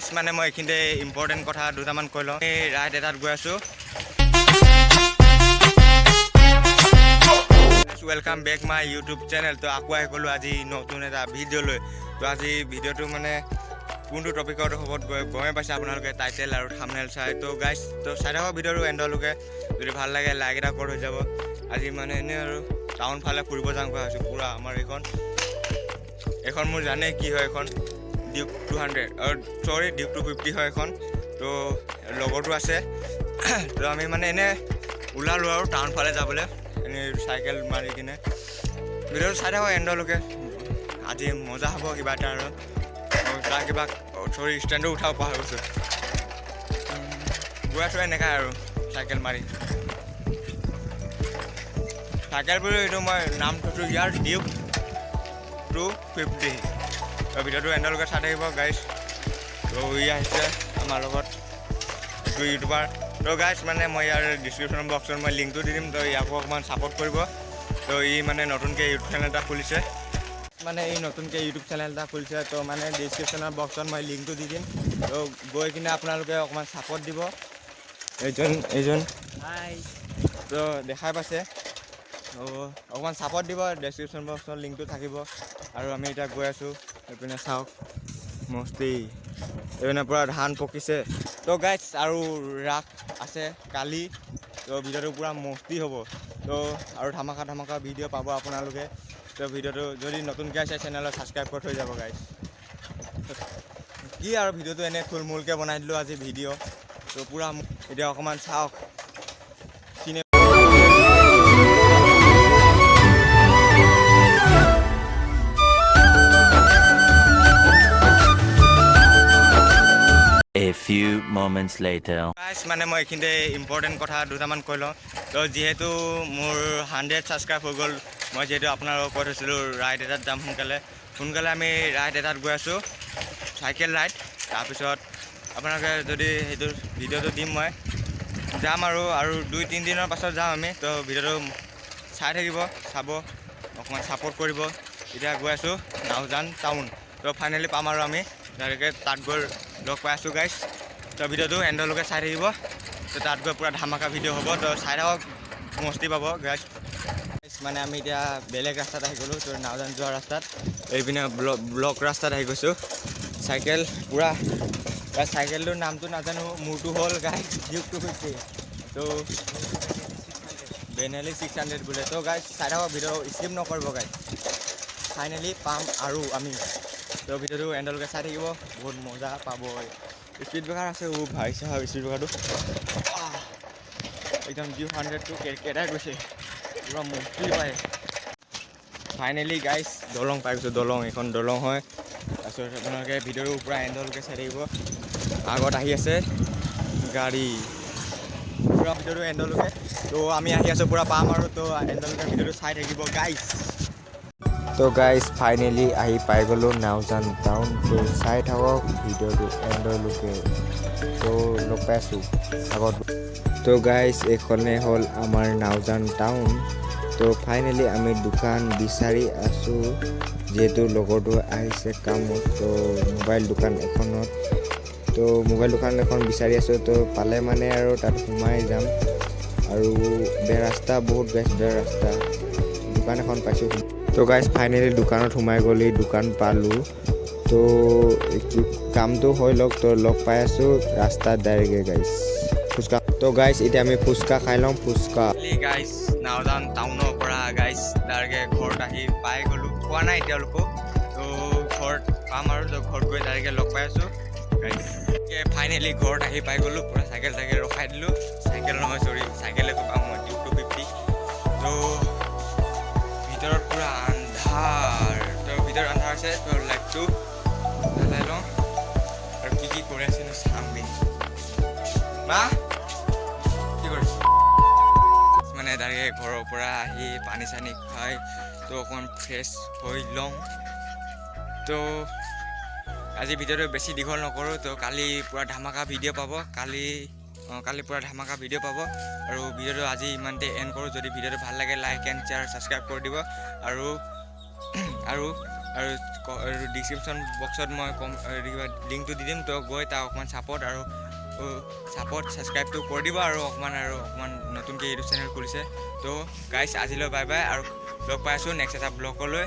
Guys মানে মই এইখিনিতে ইম্পৰ্টেণ্ট কথা দুটামান কৈ লওঁ। এই ৰাইড এটাত গৈ আছোঁ। Welcome back my YouTube channel. তো আকৌ আহি গ'লোঁ আজি নতুন এটা ভিডিঅ' লৈ। তো আজি ভিডিঅ'টো মানে কোনটো টপিকৰ ওপৰত গমে পাইছে আপোনালোকে টাইটেল আৰু থাম্বনেইল চাই। তো গাইছ তো চাই থাকক ভিডিঅ'টো এণ্ডলৈকে। যদি ভাল লাগে লাইক এটা কৰি হৈ যাব। আজি মানে এনেই আৰু টাউন ফালে ফুৰিব যাম কোৱা হৈছোঁ। পূৰা আমাৰ এইখন মোৰ জানে কি হয়, এখন ডিউক 200 চৰি ডিউক 250 হয় এখন। তো লগৰটো আছে। তো আমি মানে এনেই ওলালোঁ আৰু টাউন ফালে যাবলৈ, এনেই চাইকেল মাৰি কিনে। ভিডিঅ'টো চাই থাকক এণ্ডলৈকে। আজি মজা হ'ব কিবা এটা আৰু তাৰ কিবা চৰি ষ্টেণ্ডো উঠাব পৰা হৈ গৈছোঁ। গৈ আছোঁ এনেকৈ আৰু চাইকেল মাৰি। চাইকেল বুলি এইটো মই নাম থৈছোঁ ইয়াৰ ডিউক 250। তো ভিডিঅ'টো এণ্ডলৈকে চাই থাকিব গাইছ। তো ই আহিছে আমাৰ লগত, এইটো ইউটিউবাৰ। তো গাইছ মানে মই ইয়াৰ ডিছক্ৰিপশ্যন বক্সত মই লিংকটো দি দিম। তো ইয়াকো অকণমান ছাপোৰ্ট কৰিব। তো ই মানে নতুনকৈ ইউটিউব চেনেল এটা খুলিছে। তো মানে ডিছক্ৰিপশ্যনৰ বক্সত মই লিংকটো দি দিম। তো গৈ কিনে আপোনালোকে অকণমান ছাপোৰ্ট দিব। এইজন তো দেখাই পাইছে। তো অকণমান ছাপোৰ্ট দিব। ডেছক্ৰিপশ্যন বক্সত লিংকটো থাকিব। আৰু আমি এতিয়া গৈ আছোঁ। এইপিনে চাওক মস্তি, এইপিনে পূৰা ধান পকিছে। তো গাইছ আৰু ৰাস আছে কালি। তো ভিডিঅ'টো পূৰা মস্তি হ'ব। তো আৰু ধামাকা ভিডিঅ' পাব আপোনালোকে। তো ভিডিঅ'টো যদি নতুনকৈ আছে চেনেলত ছাবস্ক্ৰাইব কৰি থৈ যাব গাইছ। কি আৰু ভিডিঅ'টো এনেই থুলমূলকৈ বনাই দিলোঁ আজি ভিডিঅ'। তো পূৰা এতিয়া অকণমান চাওক। A few moments later. গাইছ মানে মই এইখিনিতে ইম্পৰ্টেণ্ট কথা দুটামান কৈ লওঁ। তো যিহেতু মোৰ 100 ছাবস্ক্ৰাইব হৈ গ'ল, মই যিহেতু আপোনালোকক কৈ থৈছিলোঁ ৰাইড এটাত যাম সোনকালে আমি ৰাইড এটাত গৈ আছোঁ, চাইকেল ৰাইড। তাৰপিছত আপোনালোকে যদি সেইটো ভিডিঅ'টো দিম মই যাম আৰু 2-3 দিনৰ পাছত যাম আমি। তো ভিডিঅ'টো চাই থাকিব, চাব, অকণমান ছাপোৰ্ট কৰিব। এতিয়া গৈ আছোঁ নাওজান টাউন। তো ফাইনেলি পাম আৰু আমি ডাইৰেক্ট তাত গৈ লগ পাই আছোঁ গাইছ। তো ভিডিঅ'টো এণ্ডলৈকে চাই থাকিব। তো তাত গৈ পূৰা ধামাকা ভিডিঅ' হ'ব। তো চাই থাকক, মস্তি পাব গাইছ। মানে আমি এতিয়া বেলেগ ৰাস্তাত আহি গ'লোঁ। তো নাওজান যোৱা ৰাস্তাত এইপিনে ব্লক ৰাস্তাত আহি গৈছোঁ। চাইকেল পূৰা চাইকেলটোৰ নামটো নাজানো, মোৰটো হ'ল গাইছ ডিউক 250। তো বেনেলি 600 বোলে। তো গাইছ চাই থাকক ভিডিঅ' স্কিপ নকৰিব গাইছ। ফাইনেলি পাম আৰু আমি। তো ভিডিঅ'টো এণ্ডলৈকে চাই থাকিব, বহুত মজা পাব। স্পীড ব্ৰেকাৰ আছে। ভাই চাহাব স্পীড ব্ৰেকাৰটো একদম 200টো কেটাই গৈছে, পূৰা মস্তি পায়। ফাইনেলি গাইছ দলং পাই গৈছোঁ। এইখন দলং হয়। তাৰপিছত আপোনালোকে ভিডিঅ'টো পূৰা এণ্ডলৈকে চাই থাকিব। আগত আহি আছে গাড়ী, পূৰা ভিডিঅ'টো এণ্ডলৈকে। তো আমি আহি আছোঁ, পূৰা পাম আৰু। তো এণ্ডলৈকে ভিডিঅ'টো চাই থাকিব গাইছ। তো গাইজ ফাইনেলি আহি পাই গ'লোঁ নাওজান টাউন। তো চাই থাকক ভিডিঅ'টো এণ্ডলৈকে। তো লগ পাই আছোঁ আগত। তো গাইজ এইখনে হ'ল আমাৰ নাওজান টাউন। তো ফাইনেলি আমি দোকান বিচাৰি আছোঁ, যিহেতু লগৰটো আহিছে কামত। তো মোবাইল দোকান এখনত, তো মোবাইল দোকান এখন বিচাৰি আছোঁ। তো পালে মানে আৰু তাত সোমাই যাম। আৰু বেয়া ৰাস্তা, বহুত বেয়া ৰাস্তা। দোকান এখন পাইছোঁ। তো গাইজ ফাইনেলি দোকানত সোমাই গ'লি, দোকান পালোঁ। তো কামটো হৈ লওক। তো লগ পাই আছোঁ ৰাস্তাত ডাইৰেক্টে গাইজ ফুচকা। তো গাইজ এতিয়া আমি ফুচকা খাই ল'ম। ফুচকা গাইজ নাওজান টাউনৰ পৰা গাইজ ডাইৰেক্ট ঘৰত আহি পাই গ'লোঁ। পোৱা নাই এতিয়ালৈকো। তো ঘৰত পাম আৰু। তো ঘৰত গৈ ডাইৰেক্ট লগ পাই আছোঁ গাইজ। ফাইনেলি ঘৰত আহি পাই গ'লোঁ। পূৰা চাইকেল ৰখাই দিলোঁ। চাইকেল নহয় চৰি, চাইকেলে পাম মই ডিউক 250। তো ভিতৰত পূৰা আন্ধাৰ। তো ভিতৰত আন্ধাৰ আছে। তো লাইটটো জ্বলাই লওঁ আৰু কি কৰি আছেনো চামগৈ। মা কি কৰিছে? মানে ডাইৰেক্ট ঘৰৰ পৰা আহি পানী চানী খাই তো অকণমান ফ্ৰেছ হৈ লওঁ। তো আজি ভিডিঅ'টো বেছি দীঘল নকৰোঁ। তো কালি পূৰা ধামাকা ভিডিঅ' পাব। কালি পূৰা ধামাকা ভিডিঅ' পাব। আৰু ভিডিঅ'টো আজি ইমানতে এণ্ড কৰোঁ। যদি ভিডিঅ'টো ভাল লাগে লাইক এণ্ড শ্বেয়াৰ ছাবস্ক্ৰাইব কৰি দিব। আৰু আৰু ডিছক্ৰিপশ্যন বক্সত মই লিংকটো দি দিম, তো গৈ তাক অকণমান ছাপোৰ্ট ছাবস্ক্ৰাইবটো কৰি দিব আৰু অকণমান নতুনকৈ ইউটিউব চেনেল খুলিছে। তো গাইছ আজিলৈ বাই বাই, আৰু লগ পাই আছোঁ নেক্সট এটা ব্লগলৈ।